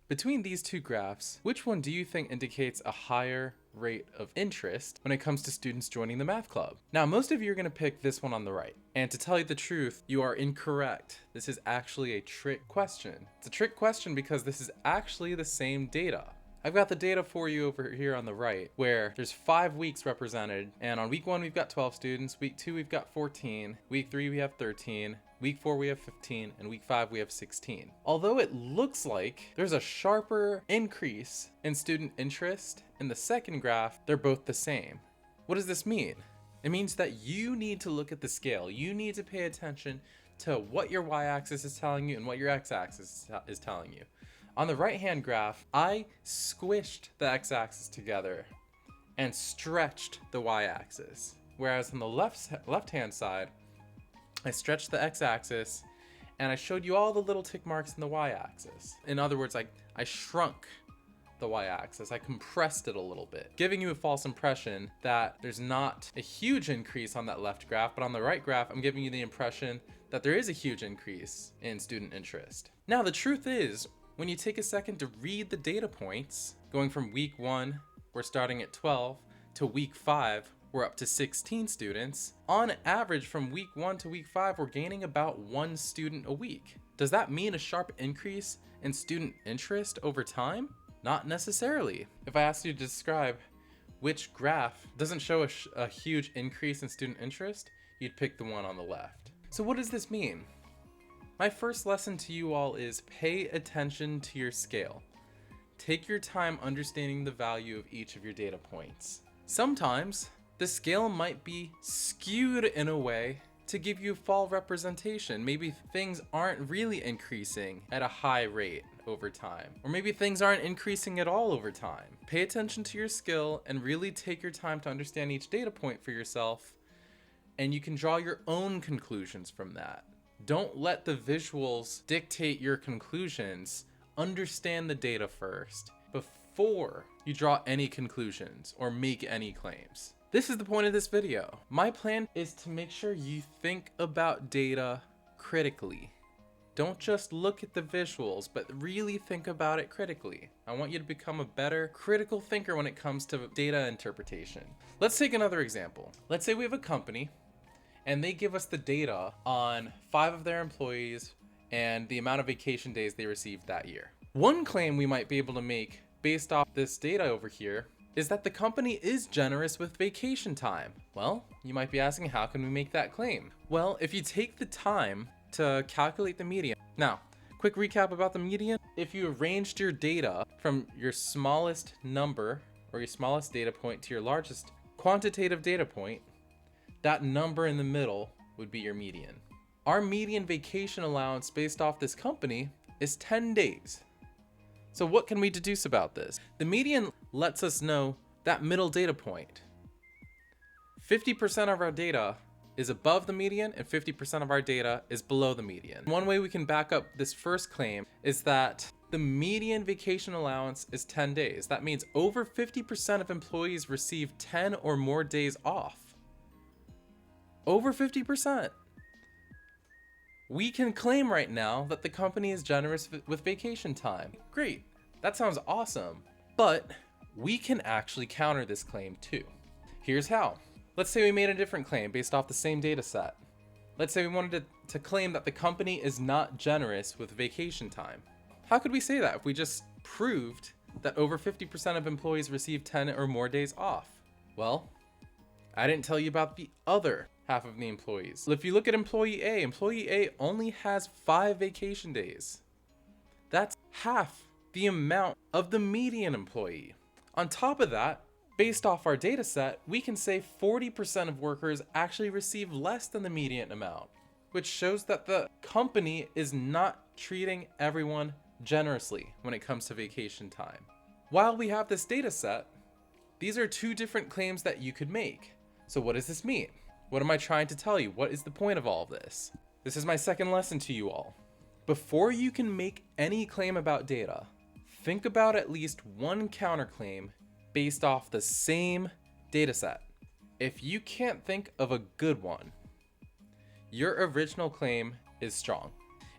Between these two graphs, which one do you think indicates a higher rate of interest when it comes to students joining the math club? Now, most of you are going to pick this one on the right. And to tell you the truth, you are incorrect. This is actually a trick question. It's a trick question because this is actually the same data. I've got the data for you over here on the right, where there's 5 weeks represented, and on week 1 we've got 12 students, week 2 we've got 14, week 3 we have 13, week 4 we have 15, and week 5 we have 16. Although it looks like there's a sharper increase in student interest in the second graph, they're both the same. What does this mean? It means that you need to look at the scale. You need to pay attention to what your y-axis is telling you and what your x-axis is telling you. On the right-hand graph, I squished the x-axis together and stretched the y-axis. Whereas on the left-hand side, I stretched the x-axis and I showed you all the little tick marks in the y-axis. In other words, I shrunk the y-axis. I compressed it a little bit, giving you a false impression that there's not a huge increase on that left graph, but on the right graph, I'm giving you the impression that there is a huge increase in student interest. Now, the truth is, when you take a second to read the data points, going from week 1, we're starting at 12, to week 5, we're up to 16 students. On average, from week 1 to week 5, we're gaining about 1 student a week. Does that mean a sharp increase in student interest over time? Not necessarily. If I asked you to describe which graph doesn't show a huge increase in student interest, you'd pick the one on the left. So what does this mean? My first lesson to you all is pay attention to your scale. Take your time understanding the value of each of your data points. Sometimes the scale might be skewed in a way to give you false representation. Maybe things aren't really increasing at a high rate over time, or maybe things aren't increasing at all over time. Pay attention to your skill and really take your time to understand each data point for yourself, and you can draw your own conclusions from that. Don't let the visuals dictate your conclusions. Understand the data first before you draw any conclusions or make any claims. This is the point of this video. My plan is to make sure you think about data critically. Don't just look at the visuals, but really think about it critically. I want you to become a better critical thinker when it comes to data interpretation. Let's take another example. Let's say we have a company and they give us the data on 5 of their employees and the amount of vacation days they received that year. One claim we might be able to make based off this data over here is that the company is generous with vacation time. Well, you might be asking, how can we make that claim? Well, if you take the time to calculate the median. Now, quick recap about the median. If you arranged your data from your smallest number or your smallest data point to your largest quantitative data point, that number in the middle would be your median. Our median vacation allowance based off this company is 10 days. So what can we deduce about this? The median lets us know that middle data point. 50% of our data is above the median and 50% of our data is below the median. One way we can back up this first claim is that the median vacation allowance is 10 days. That means over 50% of employees receive 10 or more days off. Over 50%. We can claim right now that the company is generous with vacation time. Great, that sounds awesome. But we can actually counter this claim too. Here's how. Let's say we made a different claim based off the same data set. Let's say we wanted to claim that the company is not generous with vacation time. How could we say that if we just proved that over 50% of employees receive 10 or more days off? Well, I didn't tell you about the other half of the employees. If you look at employee A only has 5 vacation days. That's half the amount of the median employee. On top of that, based off our data set, we can say 40% of workers actually receive less than the median amount, which shows that the company is not treating everyone generously when it comes to vacation time. While we have this data set, these are 2 different claims that you could make. So what does this mean? What am I trying to tell you? What is the point of all of this? This is my second lesson to you all. Before you can make any claim about data, think about at least one counterclaim based off the same data set. If you can't think of a good one, your original claim is strong.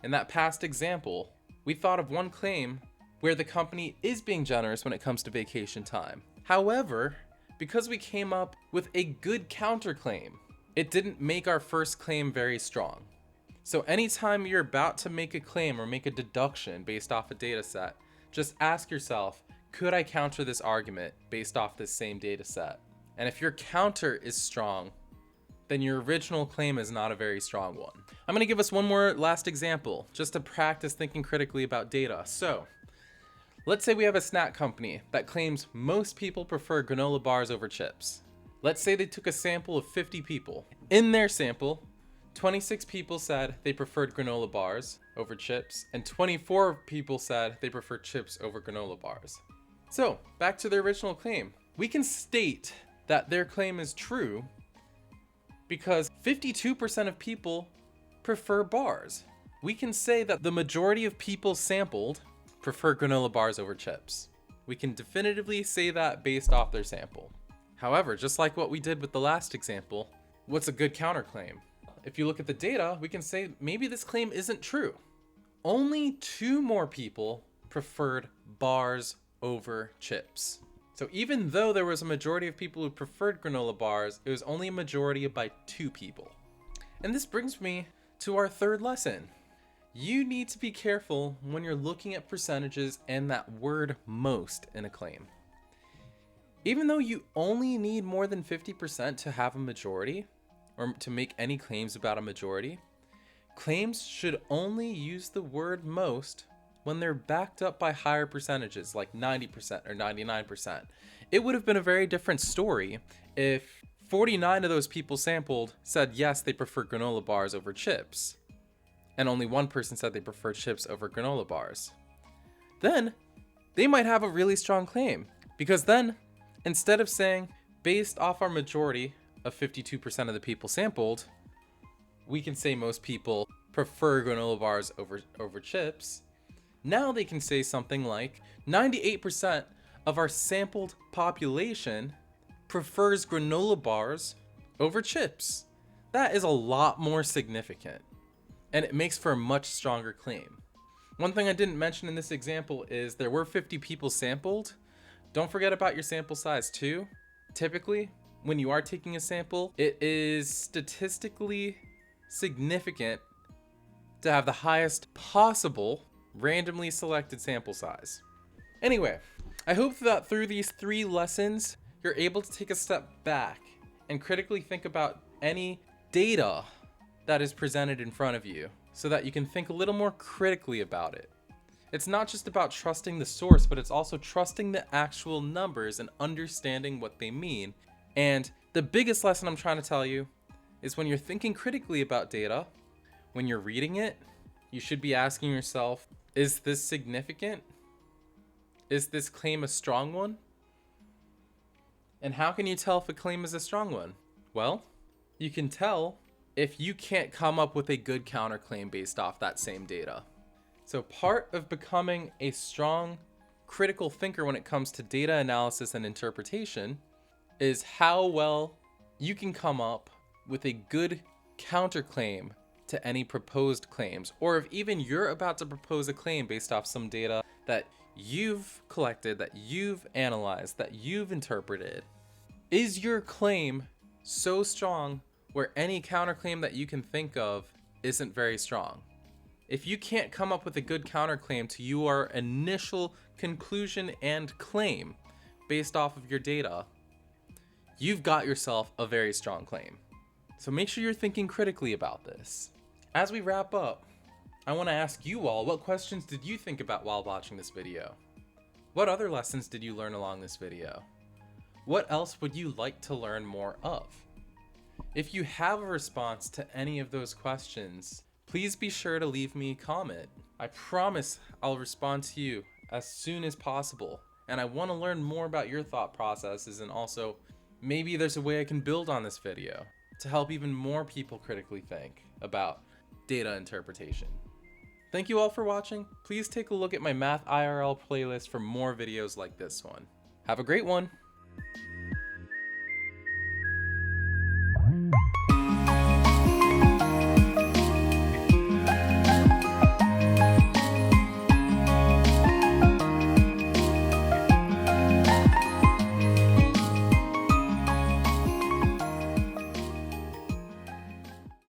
In that past example, we thought of one claim where the company is being generous when it comes to vacation time. However, because we came up with a good counterclaim, it didn't make our first claim very strong. So anytime you're about to make a claim or make a deduction based off a data set, just ask yourself, could I counter this argument based off this same data set? And if your counter is strong, then your original claim is not a very strong one. I'm gonna give us one more last example, just to practice thinking critically about data. So, let's say we have a snack company that claims most people prefer granola bars over chips. Let's say they took a sample of 50 people. In their sample, 26 people said they preferred granola bars over chips, and 24 people said they preferred chips over granola bars. So, back to their original claim. We can state that their claim is true because 52% of people prefer bars. We can say that the majority of people sampled prefer granola bars over chips. We can definitively say that based off their sample. However, just like what we did with the last example, what's a good counterclaim? If you look at the data, we can say maybe this claim isn't true. Only 2 more people preferred bars over chips. So even though there was a majority of people who preferred granola bars, it was only a majority by 2 people. And this brings me to our third lesson. You need to be careful when you're looking at percentages and that word most in a claim. Even though you only need more than 50% to have a majority, or to make any claims about a majority, claims should only use the word most when they're backed up by higher percentages like 90% or 99%. It would have been a very different story if 49 of those people sampled said yes, they prefer granola bars over chips, and only 1 person said they prefer chips over granola bars. Then they might have a really strong claim, because then instead of saying based off our majority of 52% of the people sampled, we can say most people prefer granola bars over chips. Now they can say something like 98% of our sampled population prefers granola bars over chips. That is a lot more significant, and it makes for a much stronger claim. One thing I didn't mention in this example is there were 50 people sampled. Don't forget about your sample size too. Typically, when you are taking a sample, it is statistically significant to have the highest possible randomly selected sample size. Anyway, I hope that through these 3 lessons, you're able to take a step back and critically think about any data that is presented in front of you so that you can think a little more critically about it. It's not just about trusting the source, but it's also trusting the actual numbers and understanding what they mean. And the biggest lesson I'm trying to tell you is when you're thinking critically about data, when you're reading it, you should be asking yourself, is this significant? Is this claim a strong one? And how can you tell if a claim is a strong one? Well, you can tell if you can't come up with a good counterclaim based off that same data. So part of becoming a strong critical thinker when it comes to data analysis and interpretation is how well you can come up with a good counterclaim to any proposed claims, or if even you're about to propose a claim based off some data that you've collected, that you've analyzed, that you've interpreted. Is your claim so strong where any counterclaim that you can think of isn't very strong? If you can't come up with a good counterclaim to your initial conclusion and claim based off of your data, you've got yourself a very strong claim. So make sure you're thinking critically about this. As we wrap up, I want to ask you all, what questions did you think about while watching this video? What other lessons did you learn along this video? What else would you like to learn more of? If you have a response to any of those questions, please be sure to leave me a comment. I promise I'll respond to you as soon as possible. And I want to learn more about your thought processes, and also maybe there's a way I can build on this video to help even more people critically think about data interpretation. Thank you all for watching. Please take a look at my Math IRL playlist for more videos like this one. Have a great one.